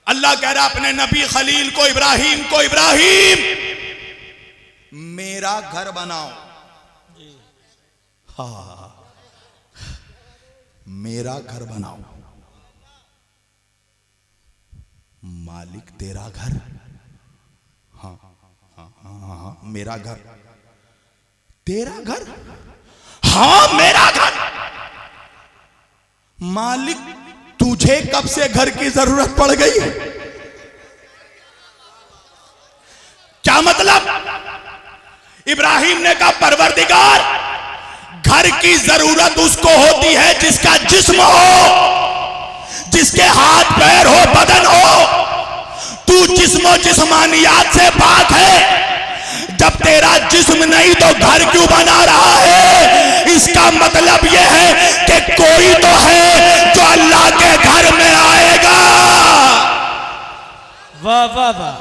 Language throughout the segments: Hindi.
अल्लाह कह रहा अपने नबी खलील को, इब्राहिम को, इब्राहिम मेरा घर बनाओ। हाँ, मेरा घर बनाओ। मालिक तेरा घर? हाँ हाँ हाँ हाँ, मेरा घर। तेरा घर? हाँ मेरा घर। मालिक तुझे कब से घर की जरूरत पड़ गई? क्या मतलब? इब्राहिम ने कहा परवरदिगार, घर की जरूरत उसको होती है जिसका जिस्म हो, जिसके हाथ पैर हो, बदन हो। तू जिस्म जिस्मानियात से पाक है। जब तेरा जिस्म नहीं तो घर क्यों बना रहा है? इसका मतलब यह है कि कोई तो है जो अल्लाह के घर में आएगा। वाह वाह वाह,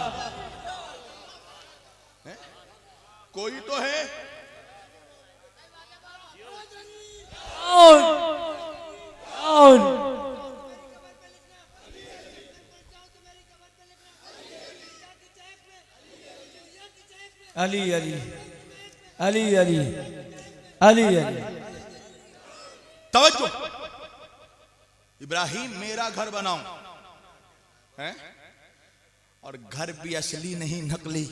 कोई तो है। अली अली अली अली अली अली। तवज्जो, इब्राहिम मेरा घर बनाओ हैं, और घर भी असली नहीं नकली।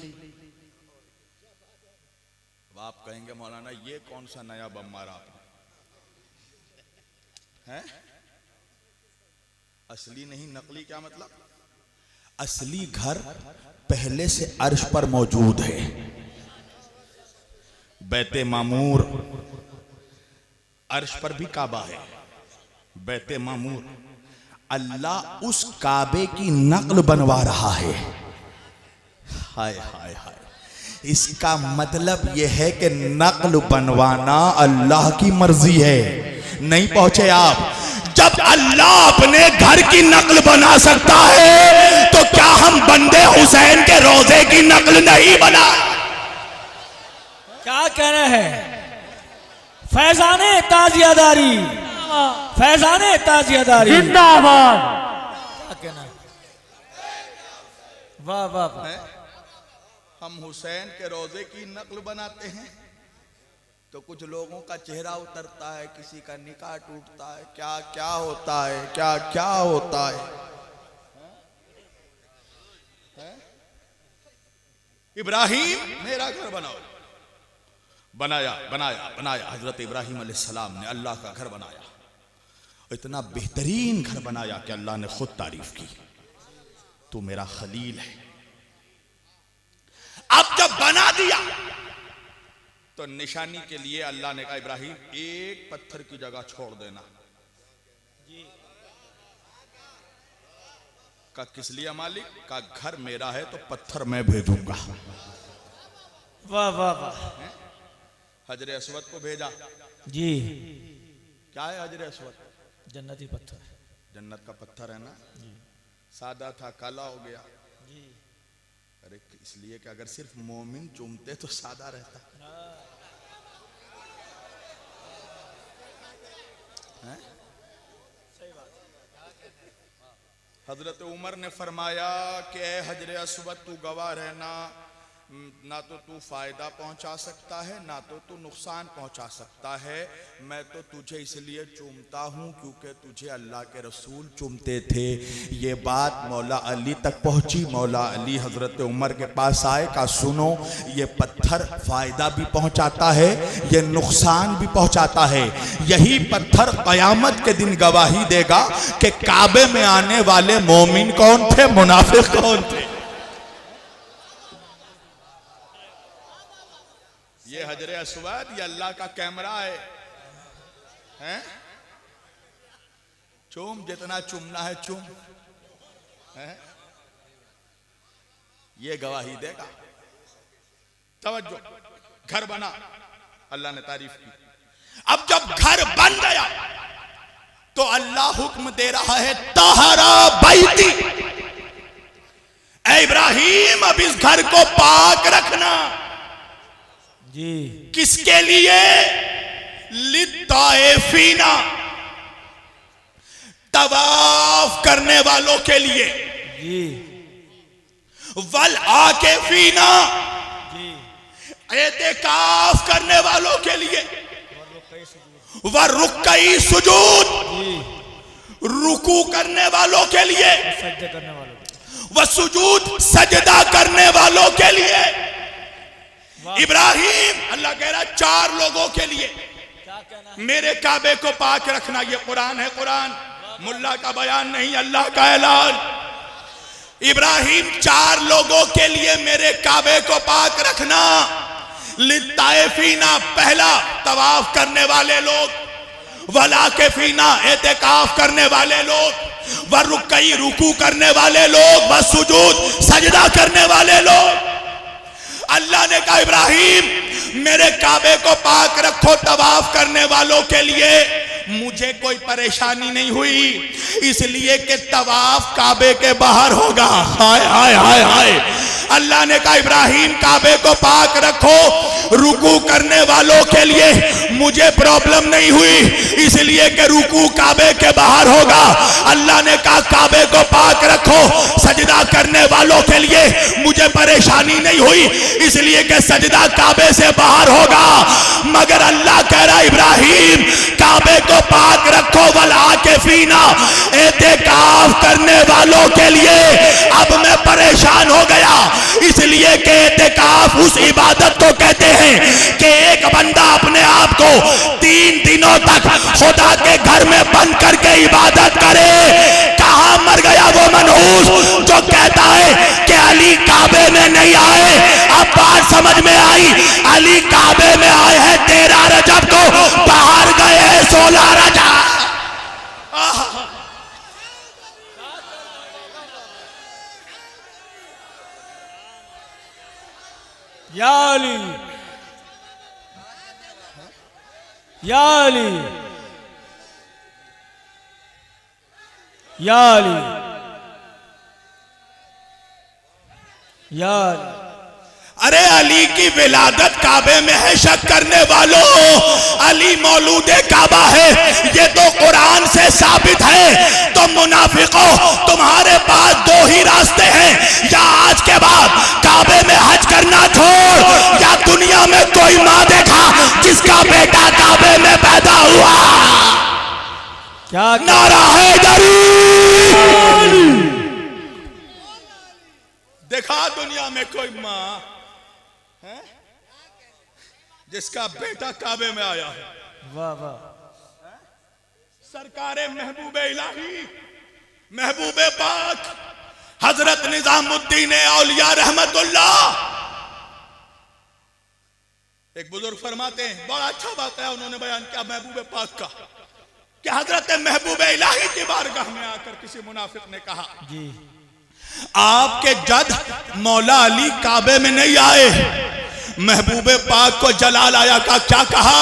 अब आप कहेंगे मौलाना ये कौन सा नया बम मारा आपने? हैं? असली नहीं नकली क्या मतलब? असली घर पहले से अर्श पर मौजूद है। बैते मामूर, अर्श पर भी काबा है। बैते मामूर, अल्लाह उस काबे की नकल बनवा रहा है। हाय हाय हाय, इसका मतलब यह है कि नकल बनवाना अल्लाह की मर्जी है। नहीं पहुंचे आप? जब अल्लाह अपने घर की नकल बना सकता है तो क्या हम बंदे हुसैन के रोजे की नकल नहीं बना? क्या कहना है? फैजाने ताजियादारी, फैजाने ताजियादारी जिंदाबाद। क्या कहना है? वाह वाह वाह। हम हुसैन के रोजे की नकल बनाते हैं तो कुछ लोगों का चेहरा उतरता है, किसी का निकाह टूटता है, क्या क्या होता है, क्या क्या होता है। इब्राहिम मेरा घर बनाओ। बनाया बनाया बनाया। हजरत इब्राहिम अलैहिस्सलाम ने अल्लाह का घर बनाया। इतना बेहतरीन घर बनाया कि अल्लाह ने खुद तारीफ की, तू मेरा खलील है। अब जब बना दिया तो निशानी के लिए अल्लाह ने कहा इब्राहिम एक पत्थर की जगह छोड़ देना। का किस लिए मालिक? का घर मेरा है तो पत्थर मैं भेजूंगा। वाह वाह वाह। हजरे अस्वद को भेजा जी। क्या है हजरे अस्वद? जन्नती पत्थर, जन्नत का पत्थर है ना। सादा था, काला हो गया। अरे इसलिए कि अगर सिर्फ मोमिन चूमते तो सादा रहता है। हजरत उमर ने फरमाया कि ए हजरे अस्वद तू गवाह रहना, ना तो तू फायदा पहुंचा सकता है ना तो तू नुकसान पहुंचा सकता है। मैं तो तुझे इसलिए चूमता हूं क्योंकि तुझे अल्लाह के रसूल चूमते थे। ये बात मौला अली तक पहुंची। मौला अली हजरत उमर के पास आए, कहा सुनो ये पत्थर फायदा भी पहुंचाता है, ये नुकसान भी पहुंचाता है। यही पत्थर कयामत के दिन गवाही देगा कि काबे में आने वाले मोमिन कौन थे, मुनाफिक कौन थे। ये हजरे अस्वद, ये अल्लाह का कैमरा है, हैं? चूम जितना चूमना है चूम, हैं? ये गवाही देगा। तवज्जो, घर बना, अल्लाह ने तारीफ की। अब जब घर बन गया तो अल्लाह हुक्म दे रहा है तहरा बैती, ऐ इब्राहिम अब इस घर को पाक रखना। जी। किसके लिए? लित्ताइफीना, तवाफ करने वालों के लिए। जी वल आके फीना, जी एतेकाफ करने वालों के लिए, व रुकई सुजूद, जी रुकू करने वालों के लिए, सज्जा करने वालों व सुजूद सजदा करने वालों के लिए। वाह। इब्राहिम, अल्लाह कह रहा 4 लोगों के लिए क्या कहना है? मेरे काबे को पाक रखना। ये कुरान है, कुरान मुल्ला का बयान नहीं, अल्लाह का ऐलान। इब्राहिम 4 लोगों के लिए मेरे काबे को पाक रखना। लित्ताइफीना, पहला तवाफ करने वाले लोग, वला के फीना, एतेकाफ करने वाले लोग, व रुकई, रुकू करने वाले लोग, व सुजूद, सजदा करने वाले लोग। अल्लाह ने कहा इब्राहिम मेरे काबे को पाक रखो तवाफ करने वालों के लिए। मुझे कोई परेशानी नहीं हुई, इसलिए कि तवाफ काबे के बाहर होगा। हाय हाय हाय हाय। अल्लाह ने कहा इब्राहिम काबे को पाक रखो, रुकू करने वालों के लिए मुझे प्रॉब्लम नहीं हुई, इसलिए कि रुकू काबे के बाहर होगा। अल्लाह ने कहा काबे को पाक रखो, सजदा करने वालों के लिए मुझे परेशानी नहीं हुई, इसलिए कि सजदा काबे से बाहर होगा। मगर अल्लाह कह रहा इब्राहिम काबे को पाक रखो, वला के फीना, एतेकाफ करने वालों के लिए। अब मैं परेशान हो गया, इसलिए कि एतेकाफ उस इबादत को कहते हैं कि एक बंदा अपने आप को 3 दिनों तक खुदा के घर में बंद करके इबादत करे। कहां मर गया वो मनहूस जो कहता है कि अली काबे में नहीं आए। अब बात समझ में आई, अली काबे में आए हैं 13 रजब को, बाहर गए हैं 16 रजब। या अली, या अली, या अली, या अली। अरे अली की विलादत काबे में है, शक करने वालों, अली मौलूदे काबा है, ये तो कुरान से साबित है। तो मुनाफिकों, तुम्हारे पास 2 ही रास्ते हैं, या आज के बाद काबे में हज करना छोड़, या दुनिया में कोई माँ देखा जिसका बेटा काबे में पैदा हुआ। क्या नारा हैदरी। देखा दुनिया में कोई माँ है जिसका बेटा काबे में आया है। वाह वाह। सरकारे महबूबे इलाही, महबूबे पाक हजरत निजामुद्दीन औलिया रहमतुल्लाह, एक बुजुर्ग फरमाते हैं, बड़ा अच्छा बात है उन्होंने बयान किया महबूबे पाक का, कि हजरत महबूबे इलाही की बारगाह में आकर किसी मुनाफिक ने कहा जी आपके जद मौला अली काबे में नहीं आए। महबूबे पाक को जलाल आया, का क्या कहा?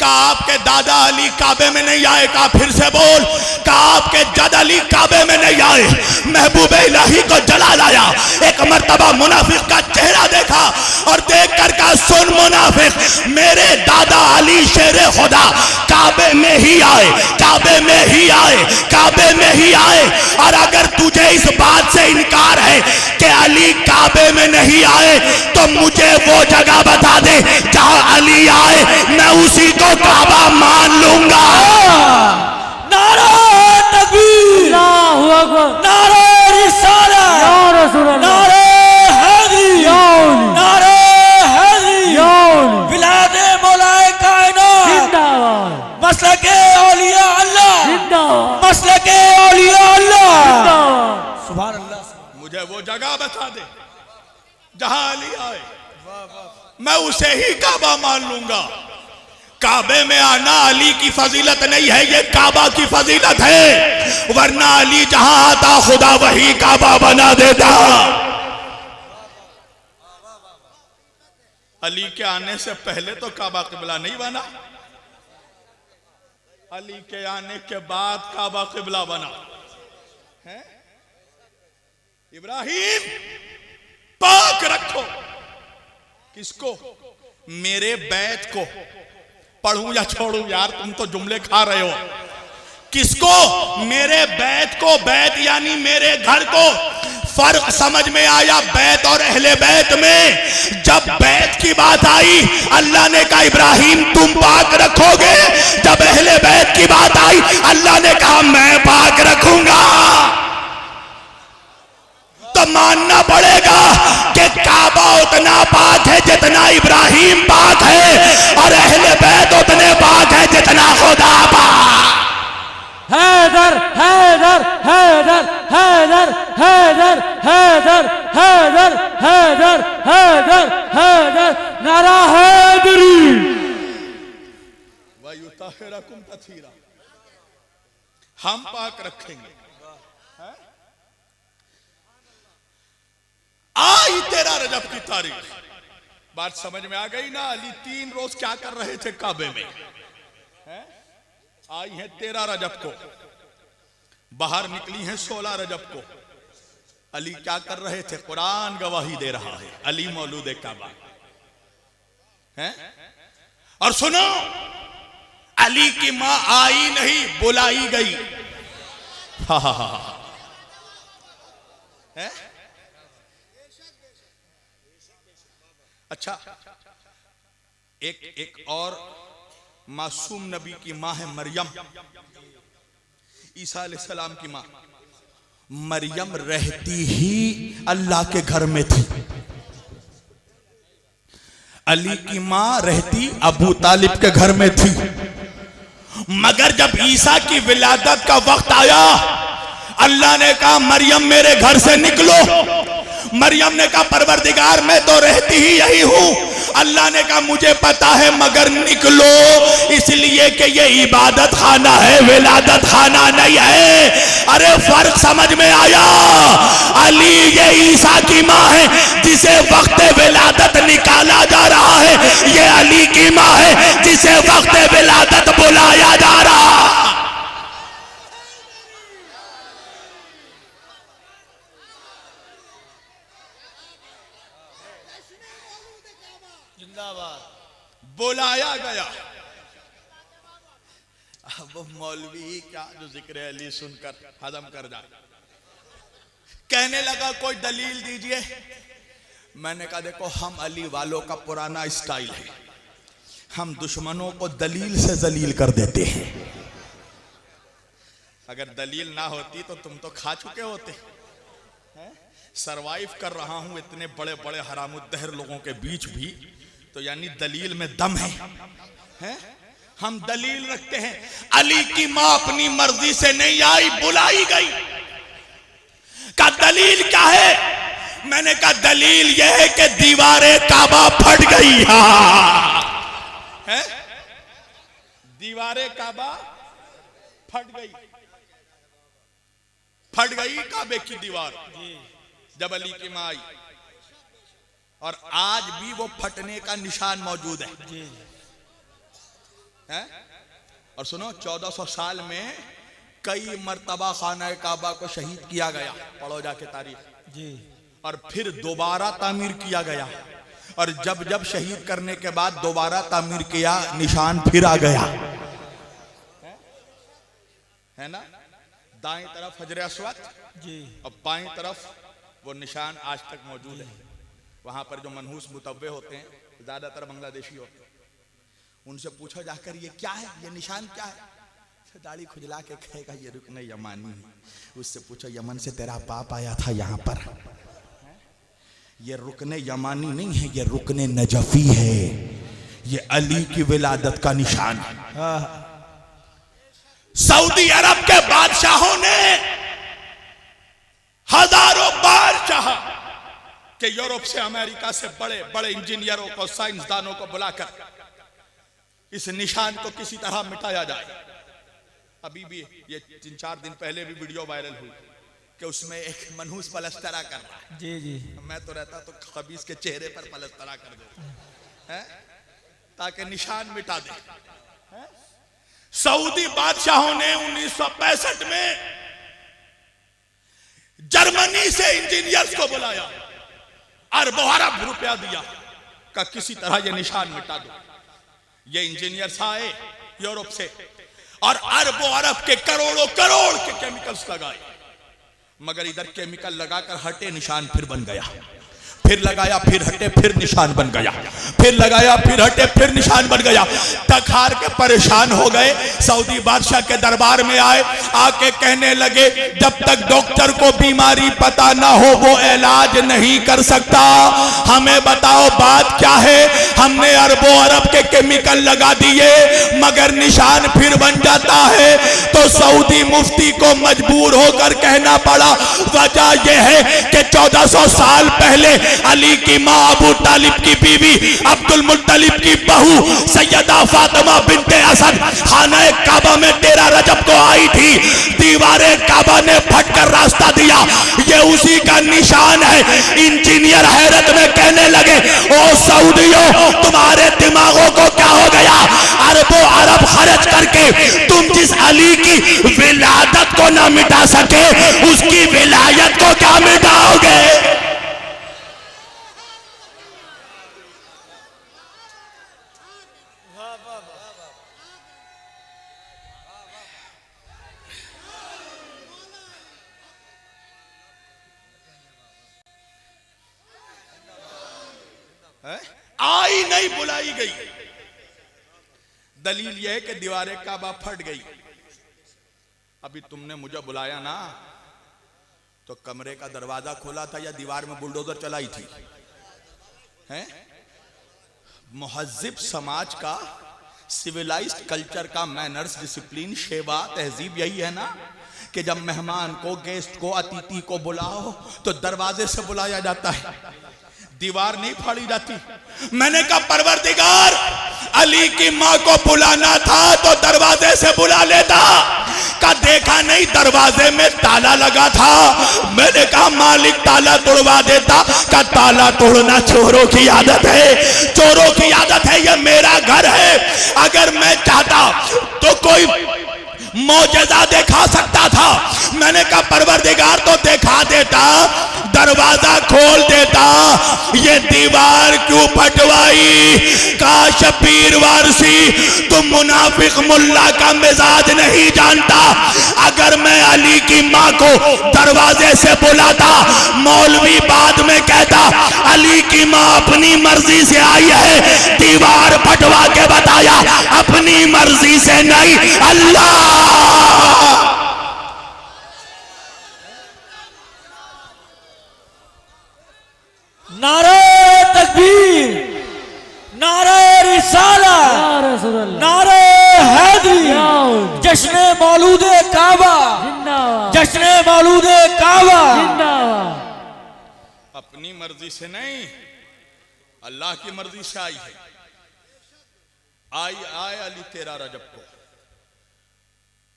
आपके दादा अली काबे में नहीं आए। का फिर से बोल। का आपके जद अली काबे में नहीं आए। महबूबे इलाही को जलाल आया। एक मर्तबा मुनाफिक का चेहरा देखा और देख कर का सुन मुनाफिक, मेरे दादा अली शेरे खुदा काबे में ही आए, काबे में ही आए, काबे में ही आए। और अगर तुझे इस बात से इनकार है कि अली काबे में नहीं आए, तो मुझे वो जगह बता दे जहां अली आए, मैं उसी को काबा मान लूंगा। नारा तकबीर, अल्लाहू अकबर, नारा रिसालत, या रसूल अल्लाह, नारा हैदरी, या अली, नारा हैदरी, या अली, विलादे मौलाए कायनात जिंदाबाद, मसलके औलिया अल्लाह जिंदाबाद, मसलके औलिया अल्लाह जिंदाबाद। सुभान अल्लाह। मुझे वो जगह बता दे जहां अली आए, मैं उसे ही काबा मान लूंगा। काबे में आना अली की फजीलत नहीं है, ये काबा की फजीलत है, वरना अली जहां आता खुदा वही काबा बना देता। अली के आने से पहले तो काबा किबला नहीं बना, अली के आने के बाद काबा किबला बना है। इब्राहिम पाक रखो किसको? मेरे बैत को। पढ़ूं या छोड़ूं यार, तुम तो जुमले खा रहे हो। किसको? मेरे बैत को। बैत यानी मेरे घर को। फर्क समझ में आया बैत और अहले बैत में? जब बैत की बात आई अल्लाह ने कहा इब्राहिम तुम पाक रखोगे। जब अहले बैत की बात आई अल्लाह ने कहा मैं पाक रखूंगा। तो मानना पड़ेगा कि काबा उतना पाक है जितना इब्राहिम पाक है, और अहले बैत उतने पाक है जितना खुदा पाक। हैदर हैदर हैदर हैदर हैदर हैदर हैदर हैदर हैदर हैदर नारा हैदरी। वयुताहिरकुम तथीरा, हम पाक रखेंगे। आई 13 रजब की तारीख। बात समझ में आ गई ना? अली 3 रोज क्या कर रहे थे काबे में? आई है 13 रजब को, बाहर निकली है 16 रजब को। अली क्या कर रहे थे? कुरान गवाही दे रहा है, अली मौलूद काबा है। और सुनो, अली की मां आई नहीं, बुलाई गई। है? अच्छा, एक और मासूम नबी की मां है मरियम, ईसा अलैहिस्सलाम की मां। मरियम रहती ही अल्लाह के घर में थी। अली की मां रहती अबू तालिब के घर में थी। मगर जब ईसा की विलादत का वक्त आया अल्लाह ने कहा मरियम मेरे घर से निकलो। मरियम ने कहा परवरदिगार मैं तो रहती ही यही हूं। अल्लाह ने कहा मुझे पता है मगर निकलो, इसलिए कि ये इबादत खाना है, विलादत खाना नहीं है। अरे फर्क समझ में आया? अली ये ईसा की मां है जिसे वक्त विलादत निकाला जा रहा है, ये अली की मां है जिसे वक्त विलादत बुलाया जा रहा है। बुलाया गया। अब मौलवी क्या जो जिक्र अली सुनकर हजम कर जाए। कहने लगा कोई दलील दीजिए। मैंने कहा देखो हम अली वालों का पुराना स्टाइल है, हम दुश्मनों को दलील से जलील कर देते हैं। अगर दलील ना होती तो तुम तो खा चुके होते। सरवाइव कर रहा हूं इतने बड़े बड़े हरामुद्दहर लोगों के बीच भी, तो यानी दलील में दम है? हम दलील रखते हैं। अली की मां अपनी मर्जी से नहीं आई, बुलाई गई। का दलील क्या है? मैंने कहा दलील यह है कि दीवारें काबा फट गई। है? दीवारें काबा फट गई। फट गई काबे की दीवार जब अली की मां आई, और आज भी वो फटने का निशान मौजूद है? और सुनो 1400 साल में कई मर्तबा खाना काबा को शहीद किया गया, पढ़ो जाके तारीख जी। और फिर दोबारा तामीर किया गया, और जब जब शहीद करने के बाद दोबारा तामीर किया निशान फिर आ गया। है ना? दाएं तरफ हजर अस्वद जी, और बाएं तरफ वो निशान आज तक मौजूद है। वहां पर जो मनहूस मुतव्वे होते हैं ज्यादातर बांग्लादेशी होते हैं, उनसे पूछो जाकर ये क्या है, ये निशान क्या है? दाढ़ी खुजला के कहेगा ये रुकने यमानी है। उससे पूछो यमन से तेरा बाप आया था यहाँ पर? ये रुकने यमानी नहीं है, ये रुकने नजफी है। ये अली की विलादत का निशान है। सऊदी अरब के बादशाहों ने हजारों बार चाहा कि यूरोप से अमेरिका से बड़े बड़े इंजीनियरों को, साइंसदानों को बुलाकर इस निशान को किसी तरह मिटाया जाए। अभी भी ये 3-4 दिन पहले भी वीडियो वायरल हुई कि उसमें एक मनहूस पलस्तरा कर रहा है। जी जी, मैं तो रहता तो खबीस के चेहरे पर पलस्तरा कर दो ताकि निशान मिटा दे। सऊदी बादशाहों ने 1965 में जर्मनी से इंजीनियर्स को बुलाया, अरबों अरब रुपया दिया का किसी तरह ये निशान मिटा दो। ये इंजीनियर्स आए यूरोप से और अरबों अरब के करोड़ों करोड़ के केमिकल्स लगाए, मगर इधर केमिकल लगाकर हटे निशान फिर बन गया, फिर लगाया फिर हटे फिर निशान बन गया, फिर लगाया फिर हटे फिर निशान बन गया। थक हार के परेशान हो गए, सऊदी बादशाह के दरबार में आए, आके कहने लगे जब तक डॉक्टर को बीमारी पता ना हो वो इलाज नहीं कर सकता, हमें बताओ बात क्या है। हमने अरबों अरब के केमिकल लगा दिए मगर निशान फिर बन जाता है। तो सऊदी मुफ्ती को मजबूर होकर कहना पड़ा, वजह यह है कि 1400 साल पहले अली की माँ अबू तालिब की बीवी अब्दुल मुत्तलिब की बहू सैयदा फातिमा बिनते असद खाना काबा में 13 रजब को आई थी, दीवारे काबा ने फटकर रास्ता दिया, ये उसी का निशान है। इंजीनियर हैरत में कहने लगे, ओ सऊदियों तुम्हारे दिमागों को क्या हो गया, अरबों अरब खर्च करके तुम जिस अली की विलादत को ना मिटा सके उसकी विलायत को क्या मिटाओगे। आई नहीं बुलाई गई, दलील यह है कि दीवारें काबा फट गई। अभी तुमने मुझे बुलाया ना तो कमरे का दरवाजा खोला था या दीवार में बुलडोजर चलाई थी? हैं? मुहज्जिब समाज का, सिविलाइज्ड कल्चर का मैनर्स, डिसिप्लिन, शेवा, तहजीब यही है ना कि जब मेहमान को, गेस्ट को, अतिथि को बुलाओ तो दरवाजे से बुलाया जाता है, दीवार नहीं फाड़ी जाती। मैंने कहा परवरदिगार अली की माँ को बुलाना था तो दरवाजे से बुला लेता, का देखा नहीं दरवाजे में ताला लगा था। मैंने कहा मालिक ताला तोड़वा देता, का ताला तोड़ना चोरों की आदत है, चोरों की आदत है, ये मेरा घर है। अगर मैं चाहता तो कोई मौजज़ा दिखा सकता था, मैंने कहा परवरदिगार तो दिखा देता, दरवाजा खोल देता, ये दीवार क्यों फटवाई। काश पीर वारसी तुम मुनाफिक मुल्ला का मिजाज नहीं जानता, अगर मैं अली की माँ को दरवाजे से बुलाता, मौलवी बाद में कहता अली की माँ अपनी मर्जी से आई है, दीवार फटवा के बताया अपनी मर्जी से नहीं, अल्लाह। नारे तकबीर, नारे रिसाला, नारे हैदरी, जश्न मौलूदे काबा, जश्न मौलूदे काबा। अपनी मर्जी से नहीं, अल्लाह की मर्जी से आई है। आए अली 13 रजब को,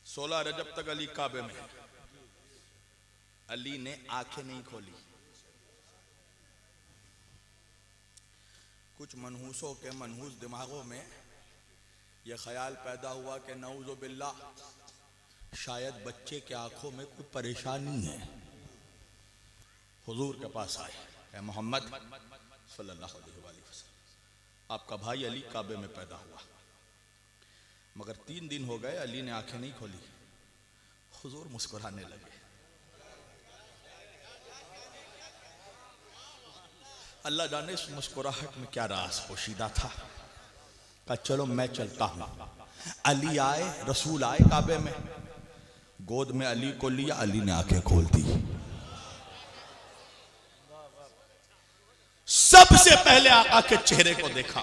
16 रजब तक अली काबे में। अली ने आंखें नहीं खोली। कुछ मनहूसों के मनहूस दिमागों में यह ख्याल पैदा हुआ कि नऊज़ु बिल्लाह शायद बच्चे के आंखों में कोई परेशानी है। हुजूर के पास आए, ए मोहम्मद सल्लल्लाहु अलैहि वसल्लम, आपका भाई अली काबे में पैदा हुआ, मगर 3 दिन हो गए अली ने आंखें नहीं खोली। हुजूर मुस्कुराने लगे। अल्लाह जाने इस मुस्कुराहट में क्या राज पोशीदा था। कहा चलो मैं चलता हूं। अली आए, रसूल आए काबे में, गोद में अली को लिया, अली ने आंखें खोल दी। सबसे पहले आका के चेहरे को देखा।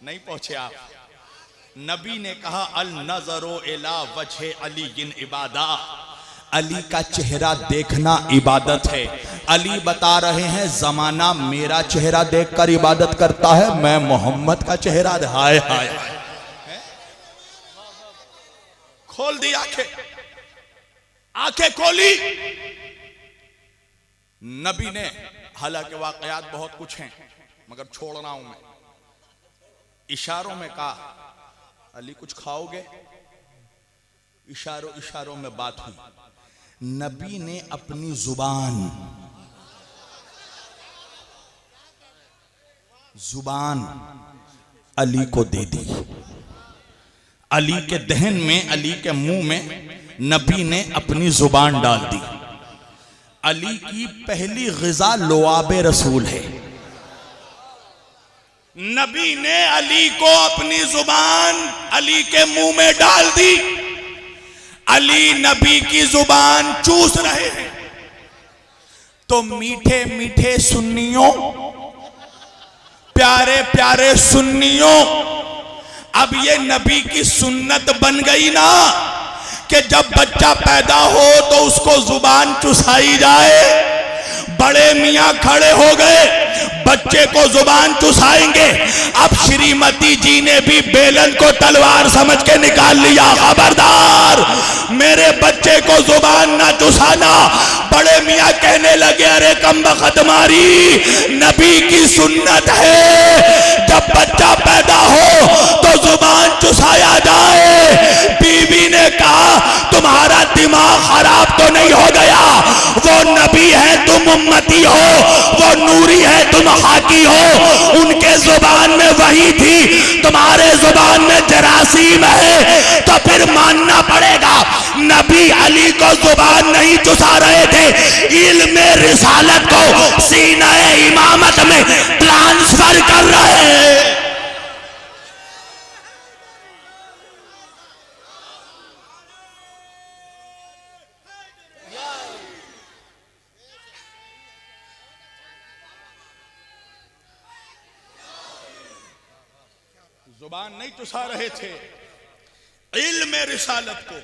नहीं पहुंचे आप, नबी ने कहा अल नजरो इला वजहे अली जिन इबादा, अली का चेहरा देखना इबादत है। अली बता रहे हैं जमाना मेरा चेहरा देखकर इबादत करता है, मैं मोहम्मद का चेहरा। हाय हाय, खोल दी आंखें, आंखें खोली नबी ने। हालांकि वाकयात बहुत कुछ हैं मगर छोड़ रहा हूं मैं। इशारों में कहा अली कुछ खाओगे, इशारों इशारों में बात हुई। नबी ने अपनी जुबान अली को दे दी। अली के दहन में, अली के मुंह में नबी ने अपनी जुबान डाल दी। अली की पहली ग़िज़ा लुआबे रसूल है। नबी ने अली को अपनी जुबान अली के मुंह में डाल दी। अली नबी की जुबान चूस रहे हैं। तो मीठे मीठे सुन्नियों, प्यारे प्यारे सुन्नियों, अब ये नबी की सुन्नत बन गई ना कि जब बच्चा पैदा हो तो उसको जुबान चुसाई जाए। बड़े मियां खड़े हो गए, बच्चे को जुबान चुसाएंगे। अब श्रीमती जी ने भी बेलन को तलवार समझ के निकाल लिया, खबरदार मेरे बच्चे को जुबान ना चुसाना। बड़े मियां कहने लगे, अरे कमबख्त मारी, नबी की सुन्नत है जब बच्चा पैदा हो तो जुबान चुसाया जाए। बीवी ने कहा, तुम्हारा दिमाग खराब तो नहीं हो गया? वो नबी है, तुम उम्मती हो, वो नूरी है, तुम हाकी हो। उनके जुबान में वही थी, तुम्हारे जुबान में जरासीम है। तो फिर मानना पड़ेगा नबी अली को जुबान नहीं चुसा रहे थे, इल्म रिसालत को सीना इमामत में ट्रांसफर कर रहे। जुबान नहीं चुसा रहे थे, इल्म रिसालत को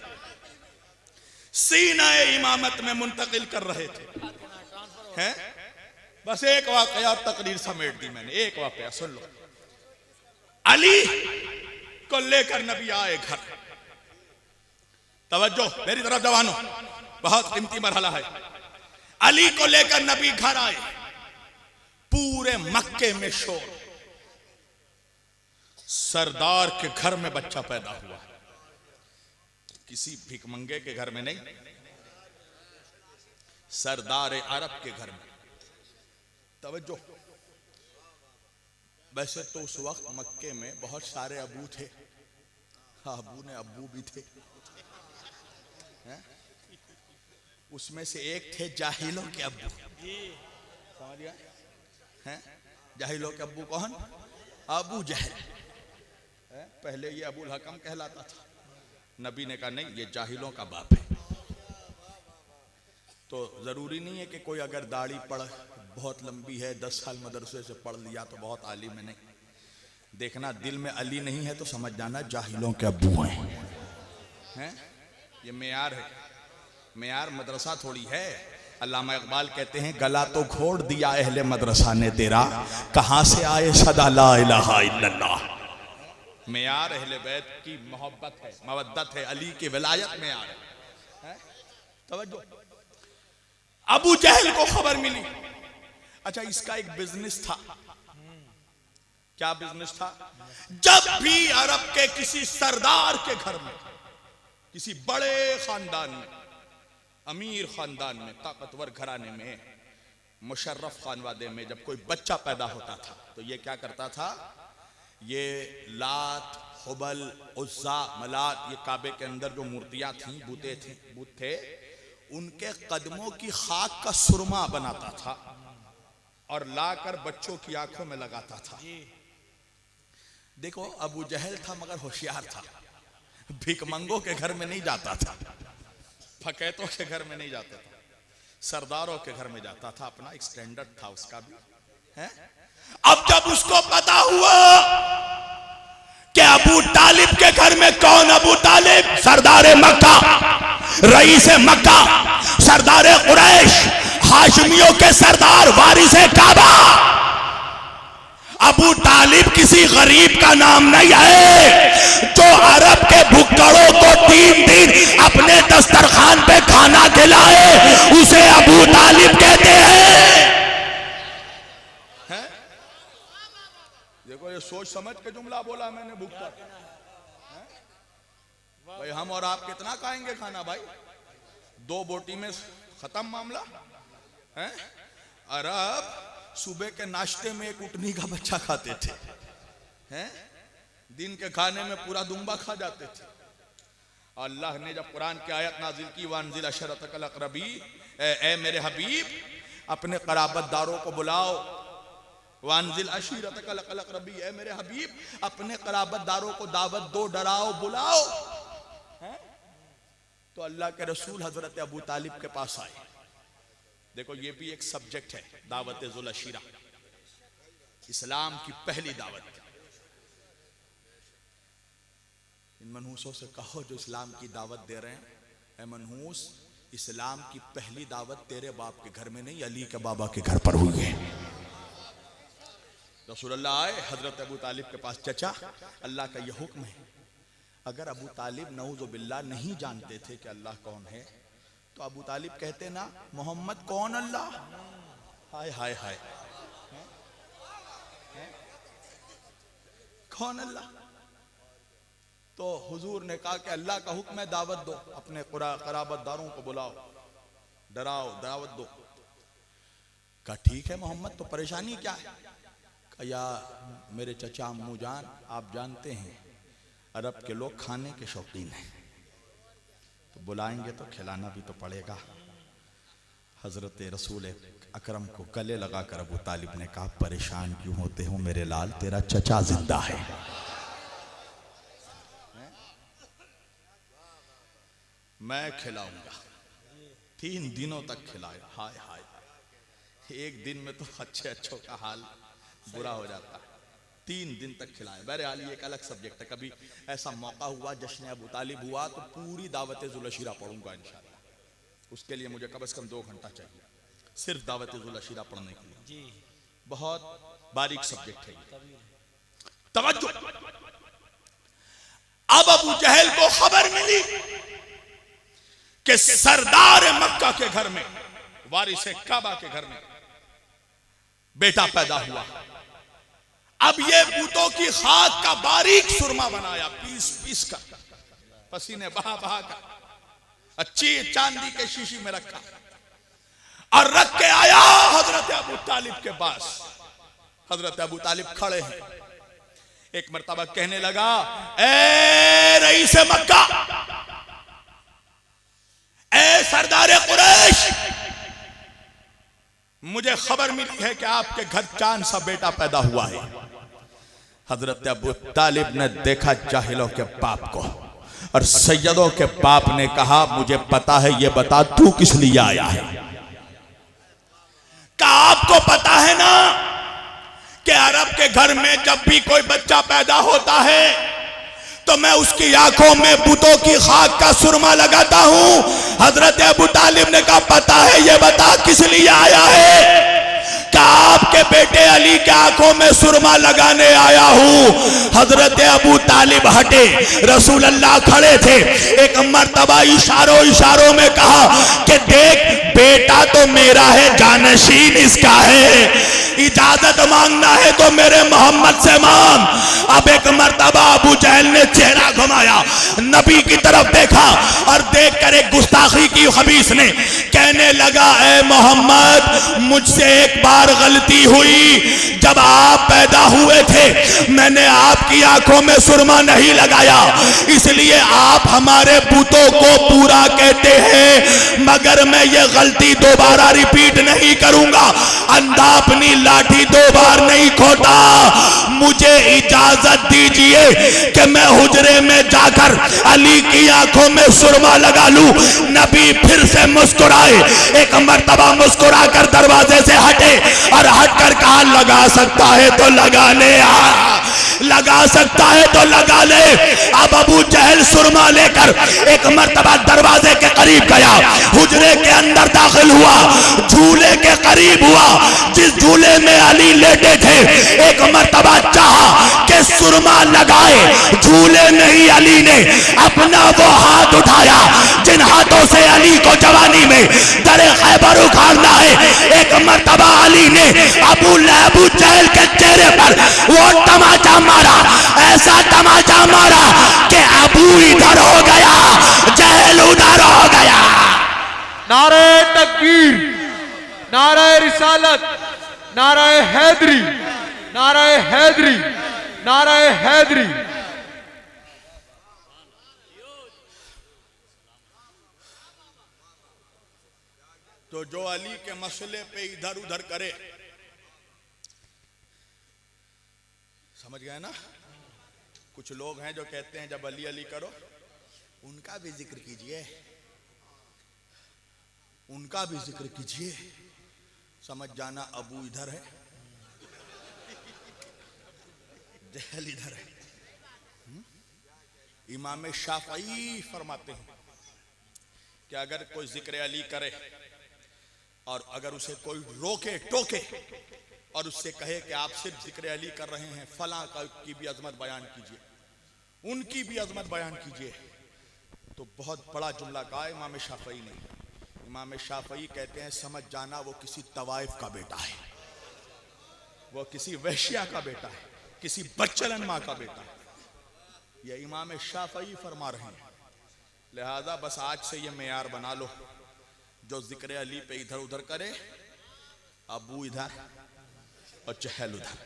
सीना इमामत में मुंतकिल कर रहे थे। हैं? बस एक वाकया और तकरीर समेट दी मैंने। एक वाकया सुन लो। अली को लेकर नबी आए घर। तवज्जो मेरी तरफ जवानों, बहुत कीमती मरहला है। अली को लेकर नबी घर आए। पूरे मक्के में शोर। सरदार के घर में बच्चा पैदा हुआ, किसी भिखमंगे के घर में नहीं, सरदार अरब के घर में। तवज्जो, वैसे तो उस वक्त मक्के में बहुत सारे अबू थे, अबू ने अब्बू भी थे। उसमें से एक थे जाहिलों के अब्बू। समझ गया? जाहिलों के अब्बू कौन? अबू जहल। पहले ये अबुल हकम कहलाता था। नबी ने कहा नहीं, ये जाहिलों का बाप है। तो जरूरी नहीं है कि कोई अगर दाढ़ी पढ़ बहुत लंबी है, 10 साल मदरसे से पढ़ लिया तो बहुत आलिम है, नहीं। देखना दिल में अली नहीं है तो समझ जाना जाहिलों के अब्बू हैं। ये मेयार है, मेयार मदरसा थोड़ी है। अल्लामा इकबाल कहते हैं, गला तो घोड़ दिया अहले मदरसा ने तेरा, कहां से आए सदा ला इलाहा इल्लल्लाह। मेयार अहले बैत की मोहब्बत है, मवद्दत है, अली की विलायत में आ है। तवज्जो, अबू जहल को खबर मिली। अच्छा, इसका एक बिजनेस था। क्या बिजनेस था? जब भी अरब के किसी सरदार के घर में, किसी बड़े खानदान में, अमीर खानदान में, ताकतवर घराने में, मुशर्रफ खानवादे में जब कोई बच्चा पैदा होता था तो ये क्या करता था? ये लात, हुबल, उज़्ज़ा, मलात, ये काबे के अंदर जो मूर्तियां थीं, बुत थे, उनके कदमों की खाक का सुरमा बनाता था और लाकर बच्चों की आंखों में लगाता था। देखो, अबू जहल था मगर होशियार था। भिखमंगों के घर में नहीं जाता था, फकैतों के घर में नहीं जाता था, सरदारों के घर में जाता था। अपना एक स्टैंडर्ड था उसका भी है। अब जब उसको पता हुआ कि अबू तालिब के घर में, कौन अबू तालिब? सरदार मक्का, रईस मक्का, सरदार कुरैश, हाशमियों के सरदार, वारिस काबा। अबू तालिब किसी गरीब का नाम नहीं है। जो अरब के भुक्कड़ों को 3 दिन अपने दस्तरखान पे खाना खिलाए, उसे अबू तालिब कहते हैं। देखो, ये सोच समझ के जुमला बोला मैंने, भुक्कड़। भाई हम और आप कितना खाएंगे खाना भाई? 2 बोटी में खत्म मामला है। अरब सुबह के नाश्ते में एक उटनी का बच्चा खाते थे, हैं? दिन के खाने में पूरा दुम्बा खा जाते थे। अल्लाह ने जब कुरान की आयत नाजिल की, वानजिल अशरतकल अक़रबी, ए मेरे हबीब अपने क़राबतदारों को बुलाओ, वानजिल अशीरतकल अक़रबी, ए मेरे हबीब अपने क़राबतदारों को दावत दो, डराओ, बुलाओ। तो अल्लाह के रसूल हजरत अबू तालिब के पास आए। देखो ये भी एक सब्जेक्ट है, दावत ज़ुल अशीरा, इस्लाम की पहली दावत। इन मनहूसों से कहो जो इस्लाम की दावत दे रहे हैं, ए मनहूस, इस्लाम की पहली दावत तेरे बाप के घर में नहीं, अली के बाबा के घर पर हुई है। रसूलुल्लाह आए हजरत अबू तालिब के पास, चचा अल्लाह का यह हुक्म है, अगर अबू तालिब नऊज़ु बिल्लाह नहीं जानते थे कि अल्लाह कौन है, तो अबू तालिब कहते ना मोहम्मद कौन अल्लाह। हाय हाय हाय, कौन अल्लाह। तो हुजूर ने कहा कि अल्लाह का हुक्म है, दावत दो, अपने क़राबतदारों को बुलाओ, डराओ, दावत दो। कहा ठीक है मोहम्मद, तो परेशानी क्या है। कहा या मेरे चचा अम्मू जान, आप जानते हैं अरब के लोग खाने के शौकीन हैं, तो बुलाएंगे तो खिलाना भी तो पड़ेगा। हजरत रसूल अकरम को गले लगाकर अबू तालिब ने कहा परेशान क्यों होते हो मेरे लाल, तेरा चचा जिंदा है। मैं खिलाऊंगा। 3 दिनों तक खिलाया। हाय हाय हाय, एक दिन में तो अच्छों का हाल बुरा हो जाता है। 3 दिन तक खिलाया। बहरहाल ये एक अलग सब्जेक्ट है, कभी ऐसा मौका हुआ जश्न अबू तालिब हुआ तो पूरी दावत ज़ुल अशीरा पढ़ूंगा इंशाअल्लाह। उसके लिए मुझे कम से कम 2 घंटा चाहिए सिर्फ दावत ज़ुल अशीरा पढ़ने के लिए। बहुत बारीक सब्जेक्ट है ये। तवज्जो, अब अबू जहल को खबर मिली कि सरदार मक्का के घर में, वारिस काबा के घर में बेटा पैदा हुआ। अब ये बूतों की खाक का बारीक सुरमा बनाया, पीस पीस कर, पसीने बहा बहा कर, अच्छी चांदी के शीशी में रखा और रख के आया हजरत अबू तालिब के पास। हजरत अबू तालिब खड़े हैं। एक मर्तबा कहने लगा, ए रईस मक्का, ए सरदार कुरैश, मुझे खबर मिली है कि आपके घर चांद सा बेटा पैदा हुआ है। हजरत अबू तालिब ने देखा जाहिलों के बाप को और सैयदों के बाप ने कहा मुझे पता है, ये बता तू किस लिए आया है। क्या आपको पता है ना कि अरब के घर में जब भी कोई बच्चा पैदा होता है तो मैं उसकी आंखों में बुतों की खाक का सुरमा लगाता हूं। हजरत अबू तालिब ने कहा पता है, ये बता किस लिए आया है। क्या आपके बेटे अली के आंखों में सुरमा लगाने आया हूं। हजरत अबू तालिब हटे, रसूल अल्लाह खड़े थे। एक मर्तबा इशारों में कहा कि देख बेटा तो मेरा है, जानशीन इसका है, इजाजत मांगना है तो मेरे मोहम्मद से मांग। अब एक मर्तबा अबू जहल ने चेहरा घुमाया, नबी की तरफ देखा और देखकर एक गुस्ताखी की खबीस ने कहने लगा, ए मोहम्मद मुझसे एक बार गलती हुई, जब आप पैदा हुए थे मैंने आपकी आंखों में सुरमा नहीं लगाया, इसलिए आप हमारे बूतों को पूरा कहते हैं, मगर मैं ये गलती दोबारा रिपीट नहीं करूंगा। अंधा अपनी लाठी 2 बार नहीं खोता। मुझे इजाजत दीजिए कि मैं हुजरे में जाकर अली की आंखों में सुरमा लगा लूं। नबी फिर से मुस्कुराए, एक मर्तबा मुस्कुराकर दरवाजे से हटे और हटकर कहा लगा सकता है तो लगा ले, लगा सकता है तो लगा ले। अब अबू जहल सुरमा लेकर एक मर्तबा दरवाजे के करीब गया, हुजरे के अंदर दाखिल हुआ, झूले के करीब हुआ जिस झूले में अली लेटे थे। एक मर्तबा चाहा कि सुरमा लगाए, झूले में ही अली ने अपना वो हाथ उठाया जिन हाथों से अली को जवानी में दरे खैबर उखाड़ना है। एक मर्तबा अली ने अबू जहल के चेहरे पर वो तमाचा मारा, ऐसा तमाचा मारा कि अबू इधर हो गया, जहल उधर हो गया। नारे तकबीर, नारे रिसालत, नारे हैदरी, नारे हैदरी, नारे हैदरी। तो जो अली के मसले पे इधर उधर करे, समझ गए ना? कुछ लोग हैं जो कहते हैं जब अली अली करो उनका भी जिक्र कीजिए, उनका भी जिक्र कीजिए। समझ जाना अबू इधर है, जहल इधर है। इमाम शाफई फरमाते हैं कि अगर कोई जिक्र अली करे और अगर उसे कोई रोके टोके और उससे कहे कि आप सिर्फ जिक्र अली कर रहे हैं, फलां की भी अजमत बयान कीजिए, उनकी भी अजमत बयान कीजिए, तो बहुत बड़ा जुमला कहा इमाम शाफई ने। इमाम शाफई कहते हैं समझ जाना वो किसी तवाइफ का बेटा है, वो किसी वहशिया का बेटा है, किसी बच्चलन माँ का बेटा है। ये इमाम शाफई फरमा रहे हैं। लिहाजा बस आज से ये मेयार बना लो, जो जिक्र अली पे इधर उधर करे, अबू इधर और चहल उधर।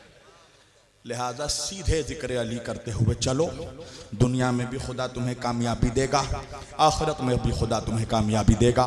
लिहाजा सीधे जिक्र अली करते हुए चलो, दुनिया में भी खुदा तुम्हें कामयाबी देगा, आखिरत में भी खुदा तुम्हें कामयाबी देगा।